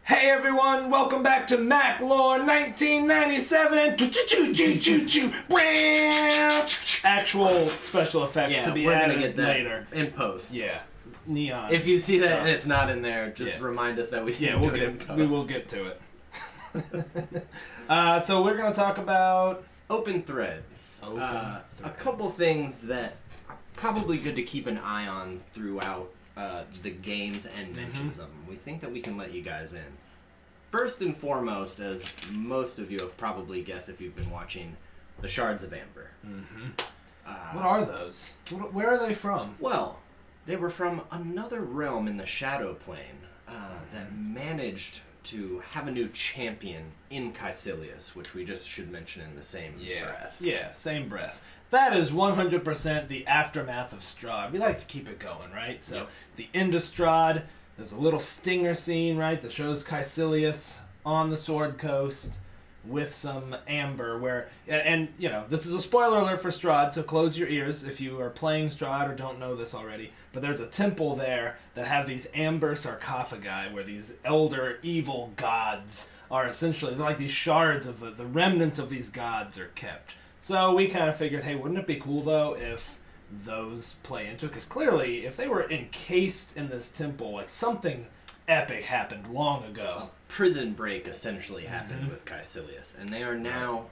Hey everyone, welcome back to Mac Lore 1997. Actual special effects to be we're added gonna get that later in post. Yeah, neon. If you see that stuff. and it's not in there, just remind us that we didn't do it in post. We will get to it. So we're gonna talk about open threads. A couple things that are probably good to keep an eye on throughout the games and mentions of them. We think that we can let you guys in. First and foremost, as most of you have probably guessed if you've been watching, the Shards of Amber. what are those? Where are they from? Well, they were from another realm in the Shadow Plane that managed to have a new champion in Caecilius, which we just should mention in the same breath. Yeah, same breath. That is 100% the aftermath of Strahd. We like to keep it going, right? So the end of Strahd, there's a little stinger scene, right, that shows Caecilius on the Sword Coast with some amber where, and you know, this is a spoiler alert for Strahd, so close your ears if you are playing Strahd or don't know this already, but there's a temple there that have these amber sarcophagi where these elder evil gods are essentially, they're like these shards of the remnants of these gods are kept. So we kind of figured, hey, wouldn't it be cool though if those play into it? Because clearly, if they were encased in this temple, like something epic happened long ago. A prison break essentially happened with Caecilius, and they are now,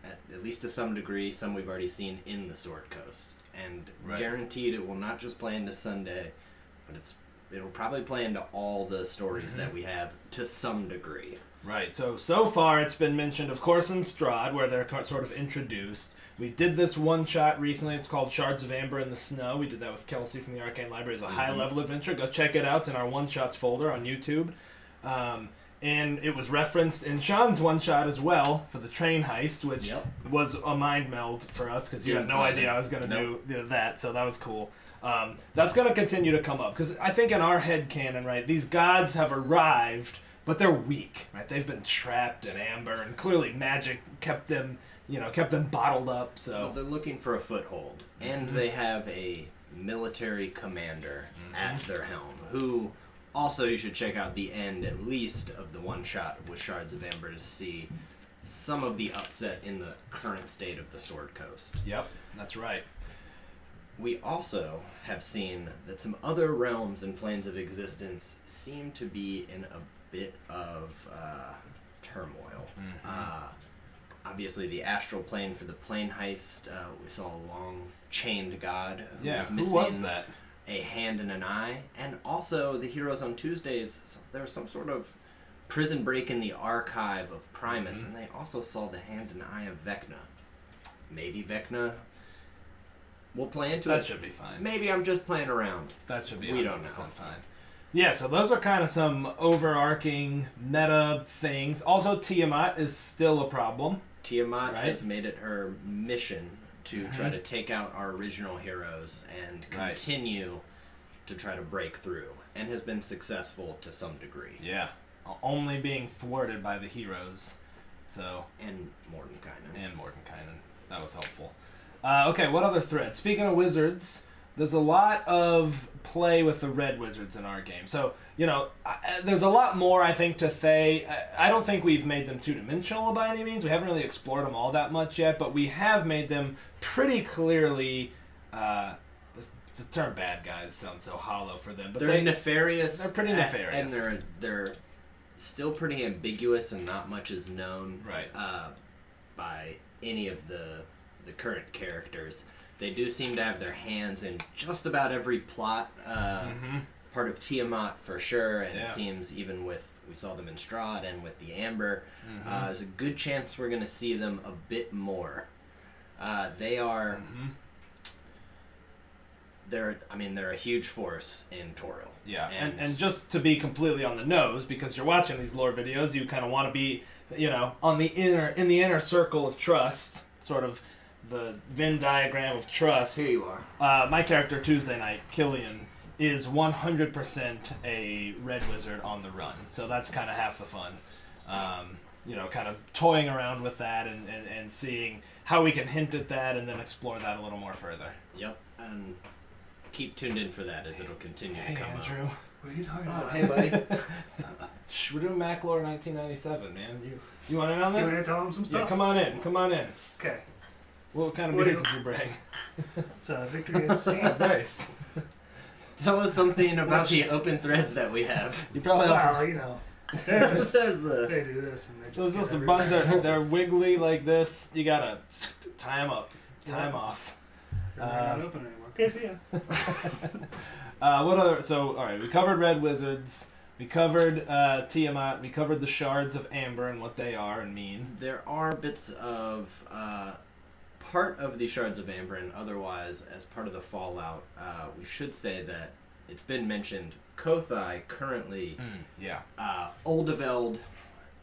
at least to some degree, some we've already seen in the Sword Coast, and guaranteed it will not just play into Sunday, but it'll probably play into all the stories that we have to some degree. Right, so far it's been mentioned, of course, in Strahd, where they're sort of introduced. We did this one-shot recently. It's called Shards of Amber in the Snow. We did that with Kelsey from the Arcane Library. It's a high-level adventure. Go check it out. It's in our one-shots folder on YouTube. And it was referenced in Sean's one-shot as well for the train heist, which was a mind meld for us, because you had no idea I was going to do that, so that was cool. That's going to continue to come up, because I think in our headcanon, right, these gods have arrived, but they're weak, right? They've been trapped in amber, and clearly magic kept them bottled up. So well, they're looking for a foothold, and they have a military commander at their helm, who also you should check out the end, at least, of the one shot with Shards of Amber to see some of the upset in the current state of the Sword Coast. Yep, that's right. We also have seen that some other realms and planes of existence seem to be in a bit of turmoil. Obviously, the astral plane for the plane heist, we saw a long chained god who was missing who was that? A hand and an eye, and also the Heroes on Tuesdays. There was some sort of prison break in the archive of Primus, and they also saw the hand and eye of Vecna. Maybe Vecna will play into it. That should be fine. Maybe I'm just playing around. That should be. We don't know. Fine. Yeah, so those are kind of some overarching meta things. Also, Tiamat is still a problem. Tiamat has made it her mission to try to take out our original heroes and continue to try to break through, and has been successful to some degree. Yeah, only being thwarted by the heroes. So and Mordenkainen. That was helpful. Okay, what other thread? Speaking of wizards, there's a lot of play with the red wizards in our game. So, you know, there's a lot more, I think, to Thay. I don't think we've made them two-dimensional by any means. We haven't really explored them all that much yet, but we have made them pretty clearly... the term bad guys sounds so hollow for them. But they're nefarious. They're pretty nefarious. And they're still pretty ambiguous, and not much is known by any of the current characters. They do seem to have their hands in just about every plot part of Tiamat for sure, and it seems even with, we saw them in Strahd and with the Amber, there's a good chance we're going to see them a bit more. They are, they're a huge force in Toril. Yeah, and just to be completely on the nose, because you're watching these lore videos, you kind of want to be, you know, in the inner circle of trust, sort of the Venn diagram of trust. Here you are. My character, Tuesday Night, Killian, is 100% a red wizard on the run. So that's kind of half the fun. You know, kind of toying around with that and seeing how we can hint at that and then explore that a little more further. Yep, and keep tuned in for that as it'll continue to come Andrew. up. What are you talking about? Hey, buddy. We're doing Maclore 1997, man. You want in on Do you this? want to tell him some stuff? Yeah, come on in. Come on in. Okay. What kind of What do beers did you bring? It's Victory at Sea. Nice. Tell us something about the open threads that we have. You probably also. Well, you know. They're just, There's a they do this and they just. So it's get just a everybody. bunch. They're wiggly like this. You gotta tie them up, tie them Yeah. off. They're not open anymore. Okay, see ya. What other? So all right, we covered Red Wizards. We covered Tiamat. We covered the Shards of Amber and what they are and mean. There are bits of part of the Shards of Amber, and otherwise, as part of the Fallout, we should say that it's been mentioned. Kothai currently, Yeah. Oldeveld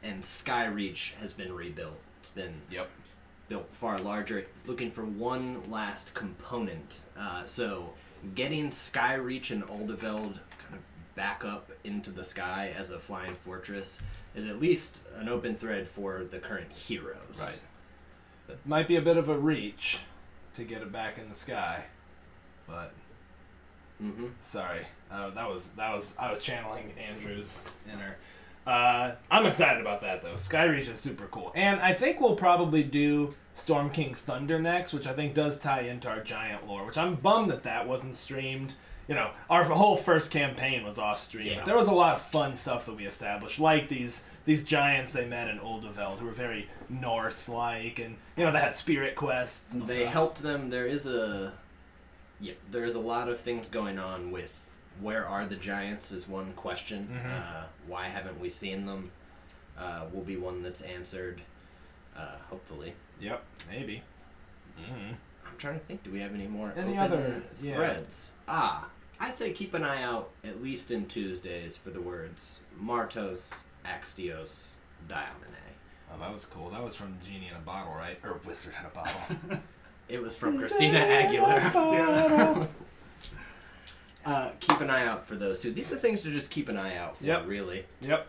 and Skyreach has been rebuilt. It's been built far larger. It's looking for one last component. So getting Skyreach and Oldeveld kind of back up into the sky as a flying fortress is at least an open thread for the current heroes. Right. It might be a bit of a reach to get it back in the sky, but sorry, that was I was channeling Andrew's inner. I'm excited about that though. Skyreach is super cool, and I think we'll probably do Storm King's Thunder next, which I think does tie into our giant lore. Which I'm bummed that wasn't streamed. You know, our whole first campaign was off stream, Yeah. but there was a lot of fun stuff that we established, like these giants they met in Oldeveld who were very Norse-like, and you know they had spirit quests. And They stuff. helped them. There is a lot of things going on with where are the giants is one question. Why haven't we seen them? Will be one that's answered. Hopefully. Yep, maybe. I'm trying to think. Do we have any more Any open other- yeah. threads? I'd say keep an eye out at least in Tuesdays for the words Martos, Axios, Diamine. Oh, that was cool. That was from Genie in a Bottle, right? Or Wizard in a Bottle. It was from Christina Aguilera. Keep an eye out for those two. These are things to just keep an eye out for, Yep. really. Yep.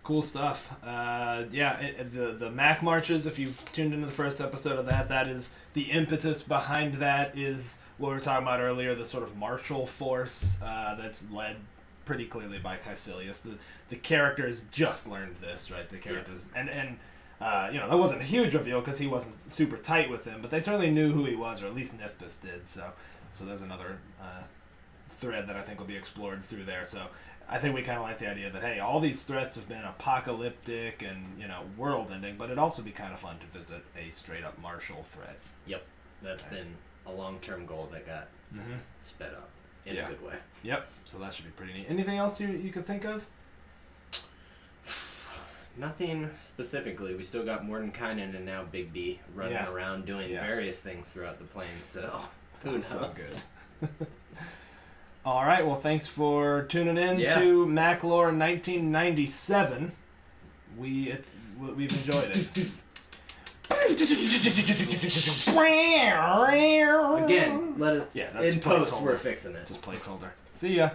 Cool stuff. The Mac Marches, if you've tuned into the first episode of that is the impetus behind that is what we were talking about earlier, the sort of martial force that's led pretty clearly by Caecilius. The characters just learned this, right? The characters, and that wasn't a huge reveal because he wasn't super tight with them, but they certainly knew who he was, or at least Nithbis did. So there's another thread that I think will be explored through there. So I think we kind of like the idea that, hey, all these threats have been apocalyptic and, world-ending, but it'd also be kind of fun to visit a straight-up martial threat. Yep. That's been a long-term goal that got sped up in a good way. Yep. So that should be pretty neat. Anything else you could think of? Nothing specifically. We still got Mordenkainen and now Big B running around doing various things throughout the plane, so who knows? So good. All right, well, thanks for tuning in Yeah. to Maclore 1997. We've enjoyed it. Again, let us Yeah, that's in post placeholder. we're fixing it. Just placeholder. See ya.